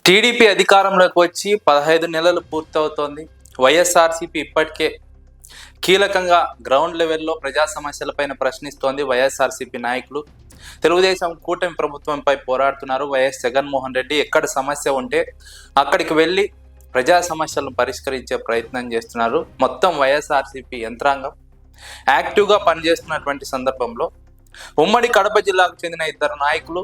TDP అధికారంలోకి వచ్చి 15 నెలలు పూర్తవుతోంది. వైఎస్ఆర్సీపీ ఇప్పటికే కీలకంగా గ్రౌండ్ లెవెల్లో ప్రజా సమస్యలపైన ప్రశ్నిస్తోంది. వైఎస్ఆర్సీపీ నాయకులు తెలుగుదేశం కూటమి ప్రభుత్వంపై పోరాడుతున్నారు. వైఎస్ జగన్మోహన్ రెడ్డి ఎక్కడ సమస్య ఉంటే అక్కడికి వెళ్ళి ప్రజా సమస్యలను పరిష్కరించే ప్రయత్నం చేస్తున్నారు. మొత్తం వైఎస్ఆర్సీపీ యంత్రాంగం యాక్టివ్గా పనిచేస్తున్నటువంటి సందర్భంలో ఉమ్మడి కడప జిల్లాకు చెందిన ఇద్దరు నాయకులు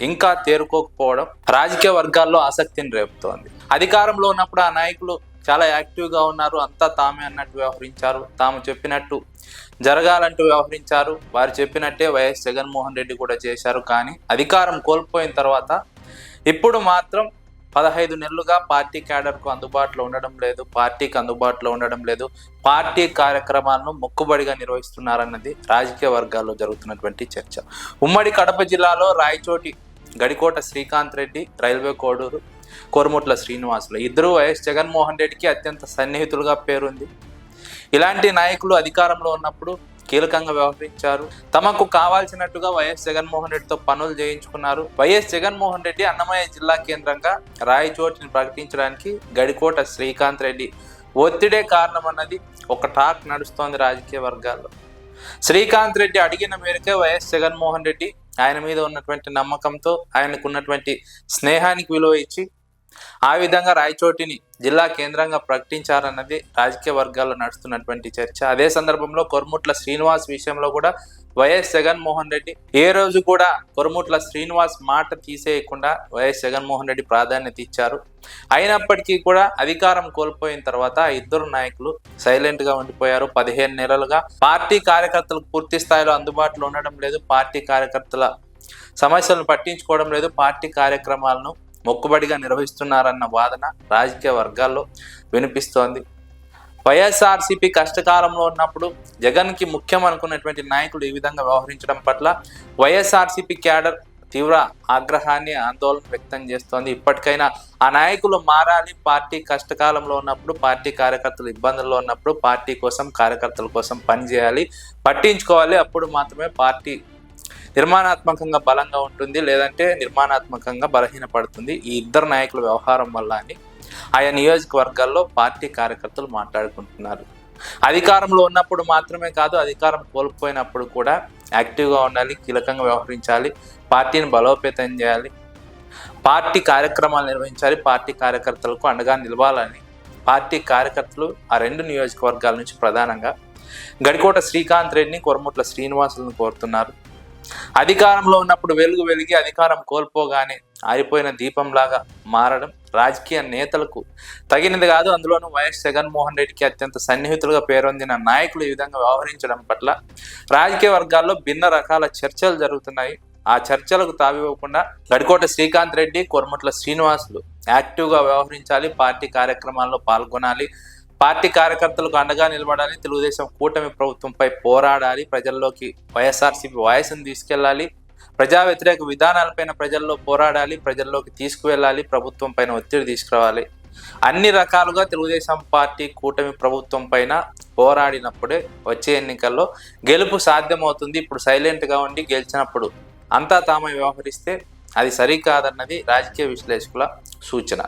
ఇంకా తేరుకోకపోవడం రాజకీయ వర్గాల్లో ఆసక్తిని రేపుతోంది. అధికారంలో ఉన్నప్పుడు ఆ నాయకులు చాలా యాక్టివ్గా ఉన్నారు, అంతా తామే అన్నట్టు వ్యవహరించారు, తాము చెప్పినట్టు జరగాలంటూ వ్యవహరించారు, వారు చెప్పినట్టే వైఎస్ జగన్మోహన్ రెడ్డి కూడా చేశారు. కానీ అధికారం కోల్పోయిన తర్వాత ఇప్పుడు మాత్రం 15 నెలలుగా పార్టీ క్యాడర్కు అందుబాటులో ఉండడం లేదు, పార్టీకి అందుబాటులో ఉండడం లేదు, పార్టీ కార్యక్రమాలను మొక్కుబడిగా నిర్వహిస్తున్నారన్నది రాజకీయ వర్గాల్లో జరుగుతున్నటువంటి చర్చ. ఉమ్మడి కడప జిల్లాలో రాయచోటి గడికోట శ్రీకాంత్ రెడ్డి, రైల్వే కోడూరు కోరుముట్ల శ్రీనివాసులు ఇద్దరు వైఎస్ జగన్మోహన్ రెడ్డికి అత్యంత సన్నిహితులుగా పేరుంది. ఇలాంటి నాయకులు అధికారంలో ఉన్నప్పుడు కీలకంగా వ్యవహరించారు. తమకు కావాల్సినట్టుగా వైఎస్ జగన్మోహన్ రెడ్డితో పనులు చేయించుకున్నారు. వైఎస్ జగన్మోహన్ రెడ్డి అన్నమయ్య జిల్లా కేంద్రంగా రాయచోటిని ప్రకటించడానికి గడికోట శ్రీకాంత్ రెడ్డి ఒత్తిడే కారణం అన్నది ఒక టాక్ నడుస్తోంది రాజకీయ వర్గాల్లో. శ్రీకాంత్ రెడ్డి అడిగిన మేరకే వైఎస్ జగన్మోహన్ రెడ్డి ఆయన మీద ఉన్నటువంటి నమ్మకంతో, ఆయనకు ఉన్నటువంటి స్నేహానికి విలువ ఇచ్చి ఆ విధంగా రాయచోటిని జిల్లా కేంద్రంగా ప్రకటించారన్నది రాజకీయ వర్గాల్లో నడుస్తున్నటువంటి చర్చ. అదే సందర్భంలో కొరుముట్ల శ్రీనివాస్ విషయంలో కూడా వైఎస్ జగన్మోహన్ రెడ్డి ఏ రోజు కూడా కొరుముట్ల శ్రీనివాస్ మాట తీసేయకుండా వైఎస్ జగన్మోహన్ రెడ్డి ప్రాధాన్యత ఇచ్చారు. అయినప్పటికీ కూడా అధికారం కోల్పోయిన తర్వాత ఇద్దరు నాయకులు సైలెంట్గా ఉండిపోయారు. 15 నెలలుగా పార్టీ కార్యకర్తలకు పూర్తి స్థాయిలో అందుబాటులో ఉండడం లేదు, పార్టీ కార్యకర్తల సమస్యలను పట్టించుకోవడం లేదు, పార్టీ కార్యక్రమాలను మొక్కుబడిగా నిర్వహిస్తున్నారన్న వాదన రాజకీయ వర్గాల్లో వినిపిస్తోంది. వైఎస్ఆర్సీపీ కష్టకాలంలో ఉన్నప్పుడు జగన్కి ముఖ్యం అనుకున్నటువంటి నాయకులు ఈ విధంగా వ్యవహరించడం పట్ల వైఎస్ఆర్సీపీ క్యాడర్ తీవ్ర ఆగ్రహాన్ని, ఆందోళన వ్యక్తం చేస్తోంది. ఇప్పటికైనా ఆ నాయకులు మారాలి. పార్టీ కష్టకాలంలో ఉన్నప్పుడు, పార్టీ కార్యకర్తలు ఇబ్బందుల్లో ఉన్నప్పుడు పార్టీ కోసం, కార్యకర్తల కోసం పనిచేయాలి, పట్టించుకోవాలి. అప్పుడు మాత్రమే పార్టీ నిర్మాణాత్మకంగా బలంగా ఉంటుంది, లేదంటే నిర్మాణాత్మకంగా బలహీనపడుతుంది ఈ ఇద్దరు నాయకుల వ్యవహారం వల్ల అని ఆయా నియోజకవర్గాల్లో పార్టీ కార్యకర్తలు మాట్లాడుకుంటున్నారు. అధికారంలో ఉన్నప్పుడు మాత్రమే కాదు, అధికారం కోల్పోయినప్పుడు కూడా యాక్టివ్గా ఉండాలి, కీలకంగా వ్యవహరించాలి, పార్టీని బలోపేతం చేయాలి, పార్టీ కార్యక్రమాలు నిర్వహించాలి, పార్టీ కార్యకర్తలకు అండగా నిలవాలని పార్టీ కార్యకర్తలు ఆ రెండు నియోజకవర్గాల నుంచి ప్రధానంగా గడికోట శ్రీకాంత్ రెడ్డిని, కొరుముట్ల శ్రీనివాసులను కోరుతున్నారు. అధికారంలో ఉన్నప్పుడు వెలిగి అధికారం కోల్పోగానే ఆరిపోయిన దీపంలాగా మారడం రాజకీయ నేతలకు తగినది కాదు. అందులోనూ వైఎస్ జగన్మోహన్ రెడ్డికి అత్యంత సన్నిహితులుగా పేరొందిన నాయకులు ఈ విధంగా వ్యవహరించడం పట్ల రాజకీయ వర్గాల్లో భిన్న రకాల చర్చలు జరుగుతున్నాయి. ఆ చర్చలకు తావివ్వకుండా గడికోట శ్రీకాంత్ రెడ్డి, కొరుముట్ల శ్రీనివాసులు యాక్టివ్గా వ్యవహరించాలి, పార్టీ కార్యక్రమాల్లో పాల్గొనాలి, పార్టీ కార్యకర్తలకు అండగా నిలబడాలి, తెలుగుదేశం కూటమి ప్రభుత్వంపై పోరాడాలి, ప్రజల్లోకి వైఎస్ఆర్సీపీ వాయిస్ని తీసుకెళ్లాలి, ప్రజా వ్యతిరేక విధానాలపైన ప్రజల్లో పోరాడాలి, ప్రజల్లోకి తీసుకువెళ్ళాలి, ప్రభుత్వం పైన ఒత్తిడి తీసుకురావాలి. అన్ని రకాలుగా తెలుగుదేశం పార్టీ కూటమి ప్రభుత్వం పైన పోరాడినప్పుడే వచ్చే ఎన్నికల్లో గెలుపు సాధ్యమవుతుంది. ఇప్పుడు సైలెంట్గా ఉండి గెలిచినప్పుడు అంతా తామే వ్యవహరిస్తే అది సరికాదన్నది రాజకీయ విశ్లేషకుల సూచన.